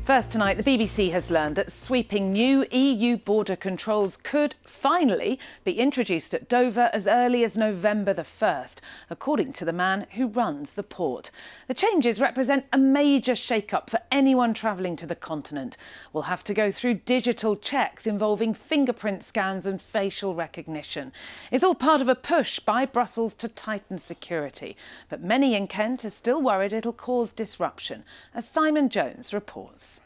First tonight, the BBC has learned that sweeping new EU border controls could finally be introduced at Dover as early as November the 1st, according to the man who runs the port. The changes represent a major shake-up for anyone travelling to the continent. We'll have to go through digital checks involving fingerprint scans and facial recognition. It's all part of a push by Brussels to tighten security. But many in Kent are still worried it'll cause disruption, as Simon Jones reports.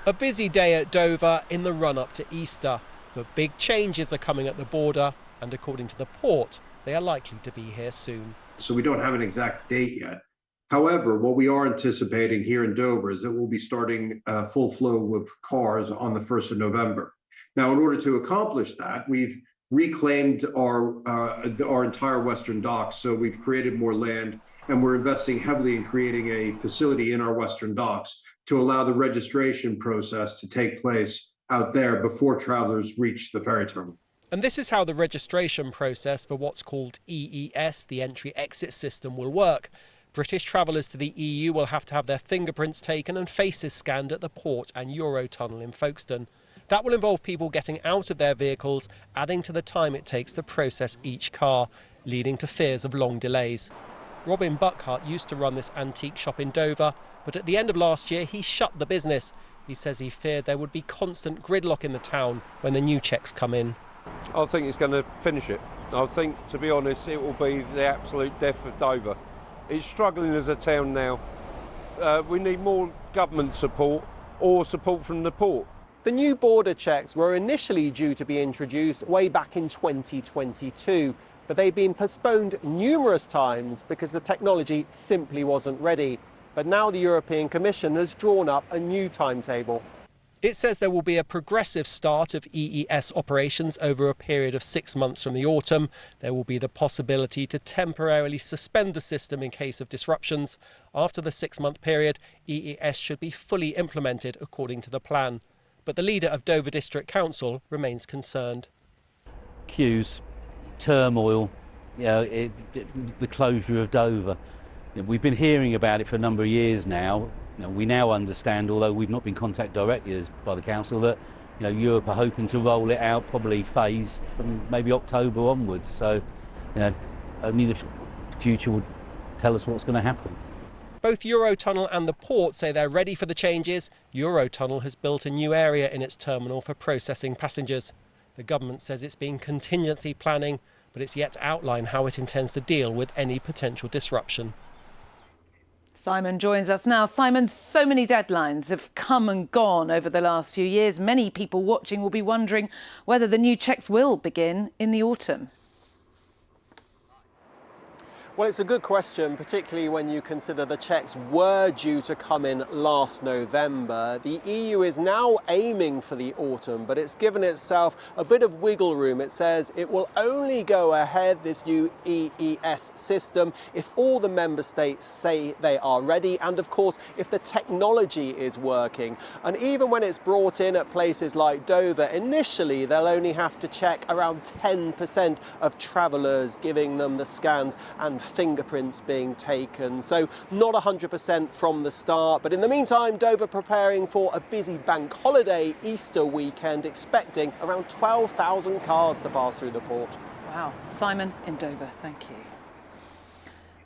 A busy day at Dover in the run-up to Easter, but big changes are coming at the border, and according to the port, they are likely to be here soon. So we don't have an exact date yet. However, what we are anticipating here in Dover is that we'll be starting full flow of cars on the 1st of November. Now, in order to accomplish that, we've reclaimed our entire Western docks, so we've created more land, and we're investing heavily in creating a facility in our Western docks to allow the registration process to take place out there before travelers reach the ferry terminal. And this is how the registration process for what's called EES, the entry-exit system, will work. British travellers to the EU will have to have their fingerprints taken and faces scanned at the port and Eurotunnel in Folkestone. That will involve people getting out of their vehicles, adding to the time it takes to process each car, leading to fears of long delays. Robin Buckhart used to run this antique shop in Dover, but at the end of last year he shut the business. He says he feared there would be constant gridlock in the town when the new checks come in. I think it's going to finish it. I think, to be honest, it will be the absolute death of Dover. It's struggling as a town now. We need more government support or support from the port. The new border checks were initially due to be introduced way back in 2022, but they've been postponed numerous times because the technology simply wasn't ready. But now the European Commission has drawn up a new timetable. It says there will be a progressive start of EES operations over a period of 6 months from the autumn. There will be the possibility to temporarily suspend the system in case of disruptions. After the 6-month period, EES should be fully implemented according to the plan. But the leader of Dover District Council remains concerned. Queues, turmoil, the closure of Dover. We've been hearing about it for a number of years now. We now understand, although we've not been contacted directly by the council, that Europe are hoping to roll it out probably phased from maybe October onwards. So only the future would tell us what's going to happen. Both Eurotunnel and the port say they're ready for the changes. Eurotunnel has built a new area in its terminal for processing passengers. The government says it's been contingency planning, but it's yet to outline how it intends to deal with any potential disruption. Simon joins us now. Simon, so many deadlines have come and gone over the last few years. Many people watching will be wondering whether the new checks will begin in the autumn. Well, it's a good question, particularly when you consider the checks were due to come in last November. The EU is now aiming for the autumn, but it's given itself a bit of wiggle room. It says it will only go ahead, this new EES system, if all the member states say they are ready and, of course, if the technology is working. And even when it's brought in at places like Dover, initially they'll only have to check around 10% of travellers, giving them the scans and fingerprints being taken, so not 100% from the start. But in the meantime, Dover preparing for a busy bank holiday Easter weekend, expecting around 12,000 cars to pass through the port. Wow. Simon in Dover, thank you.